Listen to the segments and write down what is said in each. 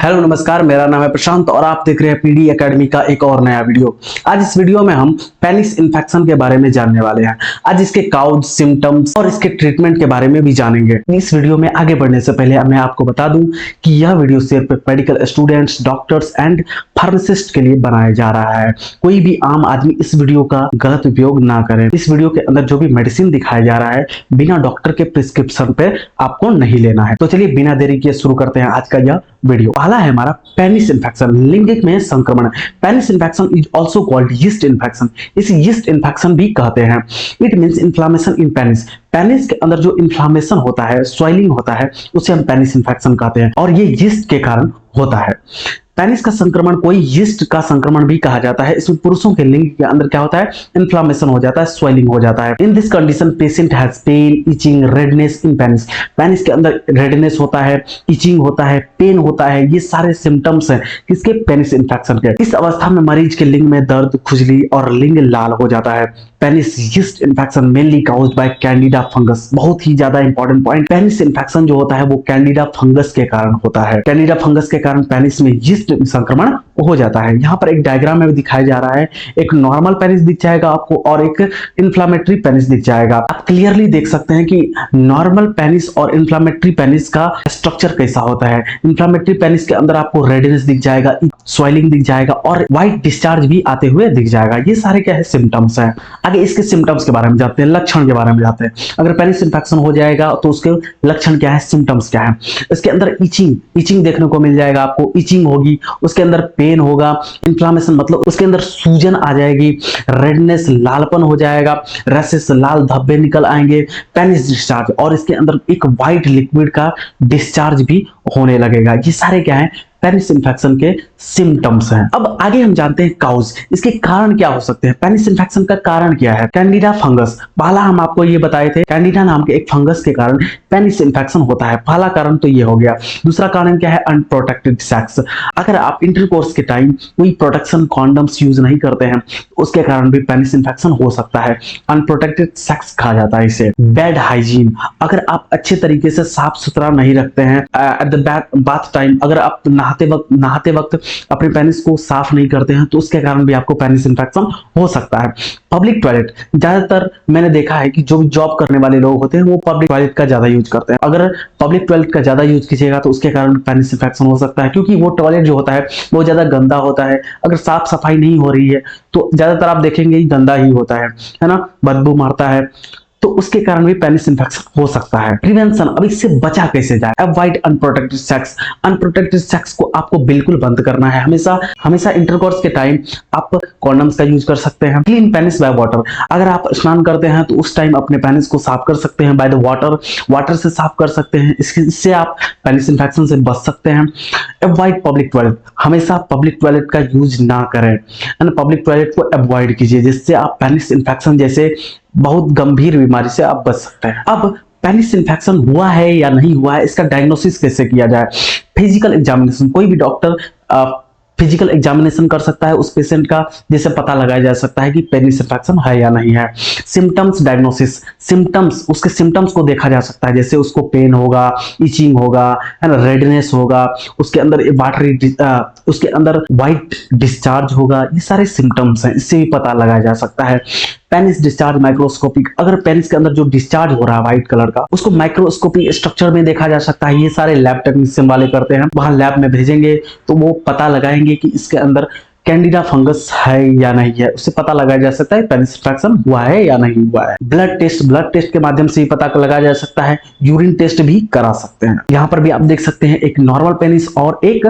Hello नमस्कार, मेरा नाम है प्रशांत और आप देख रहे हैं पीडी एकेडमी का एक और नया वीडियो। आज इस वीडियो में हम पेनिस इन्फेक्शन के बारे में जानने वाले हैं। आज इसके काउज, सिम्टम्स और इसके ट्रीटमेंट के बारे में भी जानेंगे। इस वीडियो में आगे बढ़ने से पहले मैं आपको बता दूं कि यह वीडियो सिर्फ medical students, doctors and pharmacist के लिए बनाया जा रहा है। कोई भी आम आदमी इस वीडियो का गलत उपयोग ना करे। इस वीडियो के अंदर जो भी मेडिसिन दिखाया जा रहा है बिना डॉक्टर के प्रिस्क्रिप्शन पे आपको नहीं लेना है। तो चलिए बिना देरी किए शुरू करते हैं आज का यह वीडियो। पहला है हमारा पेनिस इन्फेक्शन, लिंगिक में संक्रमण। Penis infection is also called yeast infection. इस यीस्ट इन्फेक्शन भी कहते हैं। It means inflammation in penis. Penis के अंदर जो इन्फ्लेमेशन होता है, स्वेलिंग होता है, उसे हम पेनिस इन्फेक्शन कहते हैं और ये यीस्ट के कारण होता है। पेनिस का संक्रमण कोई यीस्ट का संक्रमण भी कहा जाता है। इसमें पुरुषों के लिंग के अंदर क्या होता है, इन्फ्लेमेशन हो जाता है, स्वेलिंग हो जाता है। In this condition patient has pain, itching, redness in penis. Penis के अंदर रेडनेस होता है, इचिंग होता है, पेन होता है। ये सारे सिम्टम्स हैं किसके, पेनिस इन्फेक्शन के। इस अवस्था में मरीज के लिंग में दर्द, खुजली और लिंग लाल हो जाता है। Penis yeast infection mainly caused bye Candida fungus. बहुत ही ज्यादा इंपॉर्टेंट पॉइंट, पेनिस इन्फेक्शन जो होता है वो कैंडिडा फंगस के कारण होता है। कैंडिडा फंगस के कारण पेनिस में यीस्ट संक्रमण हो जाता है। यहाँ पर एक डायग्राम में भी दिखाया जा रहा है, एक नॉर्मल पेनिस दिख जाएगा आपको और एक इन्फ्लेमेटरी पेनिस दिख जाएगा। आप क्लियरली देख सकते हैं कि नॉर्मल पेनिस और इन्फ्लेमेटरी पेनिस का स्ट्रक्चर कैसा होता है। इन्फ्लेमेटरी पेनिस के अंदर आपको रेडनेस दिख जाएगा, स्वेलिंग दिख जाएगा और व्हाइट डिस्चार्ज भी आते हुए दिख जाएगा। ये सारे क्या है, सिम्टम्स हैं। आगे इसके सिम्टम्स के बारे में जाते हैं, लक्षण के बारे में जाते हैं। अगर पेनिस इन्फेक्शन हो जाएगा तो उसके लक्षण क्या है, सिम्टम्स क्या है। इसके अंदर इचिंग देखने को मिल जाएगा आपको, इचिंग होगी, उसके अंदर पेन होगा, इन्फ्लेमेशन मतलब उसके अंदर सूजन आ जाएगी, रेडनेस लालपन हो जाएगा, रैशेस लाल धब्बे निकल आएंगे, पेनिस डिस्चार्ज और इसके अंदर एक व्हाइट लिक्विड का डिस्चार्ज भी होने लगेगा। ये सारे क्या है, पेनिस इन्फेक्शन के सिम्टम्स हैं। अब आगे हम जानते हैं काउज, इसके कारण क्या हो सकते हैं। पेनिस इन्फेक्शन का कारण क्या है, कैंडिडा फंगस। पहला हम आपको ये बताए थे, कैंडिडा नाम के एक फंगस के कारण पेनिस इन्फेक्शन होता है। पहला कारण तो ये हो गया। दूसरा कारण क्या है, अनप्रोटेक्टेड सेक्स। अगर आप इंटरकोर्स के टाइम कोई प्रोटेक्शन कॉन्डम्स यूज नहीं करते हैं उसके कारण भी पेनिस इन्फेक्शन हो सकता है। अनप्रोटेक्टेड सेक्स कहा जाता है इसे। बैड हाइजीन, अगर आप अच्छे तरीके से साफ सुथरा नहीं रखते हैं एट द बाथ टाइम, अगर आप नहाते वक्त अपने पेनिस को साफ नहीं करते हैं तो उसके कारण भी आपको पेनिस इन्फेक्शन हो सकता है। पब्लिक टॉयलेट, ज्यादातर मैंने देखा है कि जो भी जॉब करने वाले लोग होते हैं वो पब्लिक टॉयलेट का ज्यादा यूज करते हैं। अगर पब्लिक टॉयलेट का ज्यादा यूज कीजिएगा तो उसके कारण पेनिस इन्फेक्शन हो सकता है, क्योंकि वो टॉयलेट जो होता है वो ज्यादा गंदा होता है। अगर साफ सफाई नहीं हो रही है तो ज्यादातर आप देखेंगे गंदा ही होता है ना, बदबू मारता है, तो उसके कारण भी पेनिस इन्फेक्शन हो सकता है। प्रिवेंशन, अब इससे बचा कैसे जाए। Avoid unprotected sex. Unprotected sex को आपको बिल्कुल बंद करना है। हमेशा इंटरकोर्स के टाइम आप कॉन्डम्स का यूज कर सकते हैं। क्लीन पेनिस बाय वाटर, अगर आप स्नान करते हैं तो उस टाइम अपने पेनिस को साफ कर सकते हैं बाय द वाटर से साफ कर सकते हैं। इससे आप पेनिस इन्फेक्शन से बच सकते हैं। अवॉइड पब्लिक टॉयलेट, हमेशा पब्लिक टॉयलेट का यूज ना करें, पब्लिक टॉयलेट को अवॉइड कीजिए, जिससे आप पेनिस इन्फेक्शन जैसे बहुत गंभीर बीमारी से आप बच सकते हैं। अब पेनिस इन्फेक्शन हुआ है या नहीं हुआ है, इसका डायग्नोसिस कैसे किया जाए। फिजिकल एग्जामिनेशन, कोई भी डॉक्टर फिजिकल एग्जामिनेशन कर सकता है उस पेशेंट का, जिससे पता लगाया जा सकता है कि पेनिस इन्फेक्शन है या नहीं है। सिम्टम्स डायग्नोसिस, सिम्टम्स, उसके सिम्टम्स को देखा जा सकता है, जैसे उसको पेन होगा, इचिंग होगा, है ना, रेडनेस होगा, उसके अंदर व्हाइट डिस्चार्ज होगा। ये सारे सिम्टम्स हैं, इससे भी पता लगाया जा सकता है। पेनिस डिस्चार्ज माइक्रोस्कोपिक, अगर पेनिस के अंदर जो डिस्चार्ज हो रहा है व्हाइट कलर का, उसको माइक्रोस्कोपिक स्ट्रक्चर में देखा जा सकता है। ये सारे लैब टेक्नीशियन वाले करते हैं, वहां लैब में भेजेंगे तो वो पता लगाएंगे कि इसके अंदर कैंडिडा फंगस है या नहीं है। उससे पता लगाया जा सकता है पेनिस इन्फेक्शन हुआ है या नहीं हुआ है। ब्लड टेस्ट के माध्यम से ही पता लगाया जा सकता है। यूरिन टेस्ट भी करा सकते हैं। यहाँ पर भी आप देख सकते हैं एक नॉर्मल पेनिस और एक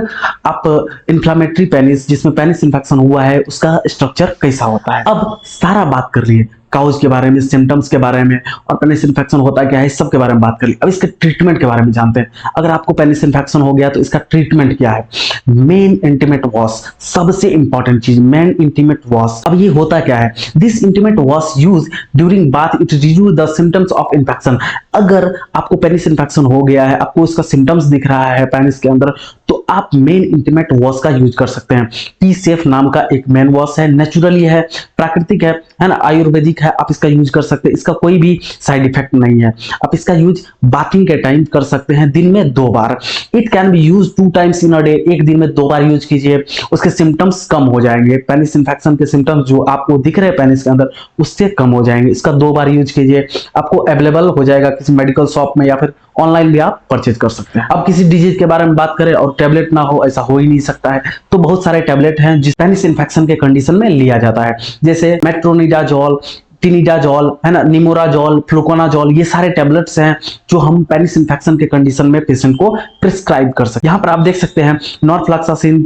आप इन्फ्लेमेटरी पेनिस जिसमें पेनिस इन्फेक्शन हुआ है, उसका स्ट्रक्चर कैसा होता है। अब सारा बात कर लिए काउज के बारे में, सिम्टम्स के बारे में और पेनिस इन्फेक्शन होता क्या है, इस सब के बारे में बात कर ली। अब इसके ट्रीटमेंट के बारे में जानते हैं। अगर आपको पेनिस इन्फेक्शन हो गया तो इसका ट्रीटमेंट क्या है। मेन इंटीमेट वॉश, सबसे इंपॉर्टेंट चीज, मेन इंटीमेट वॉश। अब ये होता क्या है, this intimate wash use during bath, it reduce the symptoms of infection. अगर आपको पेनिस इन्फेक्शन हो गया है, आपको इसका सिम्टम्स दिख रहा है पेनिस के अंदर, तो आप मेन इंटीमेट वॉश का यूज कर सकते हैं। टी सेफ नाम का एक मेन वॉश है, नेचुरली है, प्राकृतिक है ना, आयुर्वेदिक है, आप इसका यूज कर सकते हैं। इसका कोई भी साइड इफेक्ट नहीं है। आप इसका यूज बाथिंग के टाइम कर सकते हैं, दिन में 2 बार। It can be use 2 times in a day, एक दिन में 2 बार यूज कीजिए, उसके सिम्टम्स कम हो जाएंगे। पेनिस इन्फेक्शन के सिम्टम्स जो आपको दिख रहे हैं पेनिस के अंदर, उससे कम हो जाएंगे। इसका 2 बार यूज कीजिए, आपको अवेलेबल हो जाएगा किसी मेडिकल शॉप में, या फिर ऑनलाइन भी आप परचेज कर सकते हैं। अब किसी डिजीज के बारे में बात करें और टैबलेट ना हो, ऐसा हो ही नहीं सकता है। तो बहुत सारे टैबलेट हैं जिस पेनिस इन्फेक्शन के कंडीशन में लिया जाता है, जैसे मेट्रोनिडाजोल, टिनिडाजोल है ना, निमोराजोल, फ्लुकोनाजोल, ये सारे टैबलेट्स हैं जो हम पेनिस इन्फेक्शन के कंडीशन में पेशेंट को प्रिस्क्राइब कर सकते हैं। यहाँ पर आप देख सकते हैं नॉरफ्लॉक्सासिन,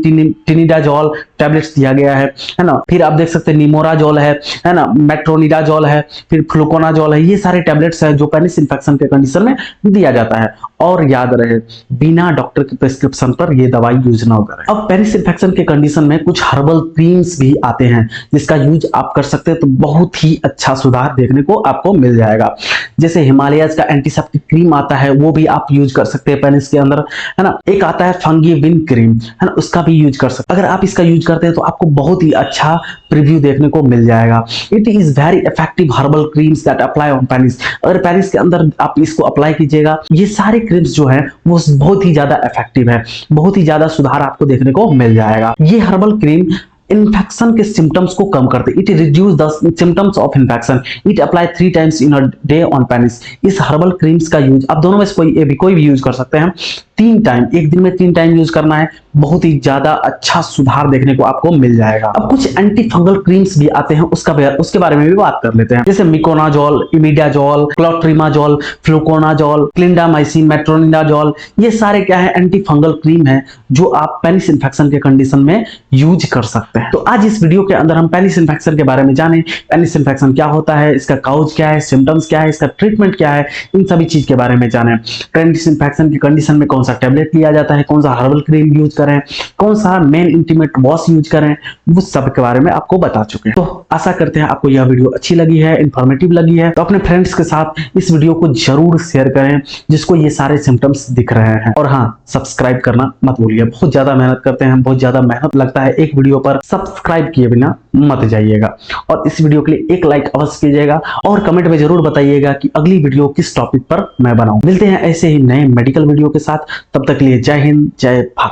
टिनिडाजोल टैबलेट्स दिया गया है ना। फिर आप देख सकते हैं निमोराजोल है ना, मेट्रोनिडाजोल है, फिर फ्लुकोनाजोल है। ये सारे टैबलेट्स हैं जो पेनिस इन्फेक्शन के कंडीशन में दिया जाता है। और याद रहे, बिना डॉक्टर की प्रिस्क्रिप्शन पर ये दवाई यूज ना करें। अब पेनिस इन्फेक्शन के कंडीशन में कुछ हर्बल क्रीम्स भी आते हैं जिसका यूज आप कर सकते हैं, तो बहुत ही अच्छा सुधार देखने को आपको मिल जाएगा। जैसे हिमालयस का एंटीसेप्टिक क्रीम आता है, वो भी आप यूज कर सकते हैं पेनिस के अंदर, है ना। एक आता है फंगी विन क्रीम, है ना, उसका भी यूज कर सकते हैं। अगर आप इसका यूज करते हैं तो आपको बहुत ही अच्छा प्रीव्यू देखने को मिल जाएगा। It is very effective herbal creams that apply on penis. अगर पेनिस के अंदर आप इसको अप्लाई कीजिएगा, ये सारे क्रीम्स जो है वो बहुत ही ज्यादा इफेक्टिव है, बहुत ही ज्यादा सुधार आपको देखने को मिल जाएगा। ये हर्बल क्रीम इन्फेक्शन के सिम्टम्स को कम करते, it reduce the symptoms of infection, it apply 3 times in a day on penis. इस हर्बल क्रीम्स का यूज आप दोनों में से कोई भी यूज कर सकते हैं। 3 टाइम, एक दिन में 3 टाइम यूज करना है, बहुत ही ज्यादा अच्छा सुधार देखने को आपको मिल जाएगा। अब कुछ एंटी फंगल क्रीम्स भी आते हैं, उसके बारे में भी बात कर लेते हैं। जैसे miconazole, imidazole, clotrimazole, fluconazole, clindamycin, metronidazole, ये सारे क्या है, एंटी फंगल क्रीम है जो आप पेनिस इन्फेक्शन के कंडीशन में यूज कर सकते हैं। तो आज इस वीडियो के अंदर हम पेनिस इन्फेक्शन के बारे में जाने, पेनिस इन्फेक्शन क्या होता है, इसका काउज क्या है, सिम्टम्स क्या है, इसका ट्रीटमेंट क्या है, इन सभी चीज के बारे में जाने। पेनिस इन्फेक्शन की कंडीशन में कौन सा टैबलेट लिया जाता है, कौन सा हर्बल क्रीम यूज करें, कौन सा मेन इंटीमेट वॉश यूज करें, वो सब के बारे में आपको बता चुके हैं। तो आशा करते हैं आपको यह वीडियो अच्छी लगी है, इंफॉर्मेटिव लगी है। तो अपने फ्रेंड्स के साथ इस वीडियो को जरूर शेयर करें जिसको ये सारे सिम्टम्स दिख रहे हैं। और हाँ, सब्सक्राइब करना मत भूलिए, बहुत ज्यादा मेहनत करते हैं, बहुत ज्यादा मेहनत लगता है एक वीडियो पर। सब्सक्राइब किए बिना मत जाइएगा और इस वीडियो के लिए एक लाइक अवश्य कीजिएगा और कमेंट में जरूर बताइएगा कि अगली वीडियो किस टॉपिक पर मैं बनाऊं। मिलते हैं ऐसे ही नए मेडिकल वीडियो के साथ, तब तक के लिए जय हिंद, जय भारत।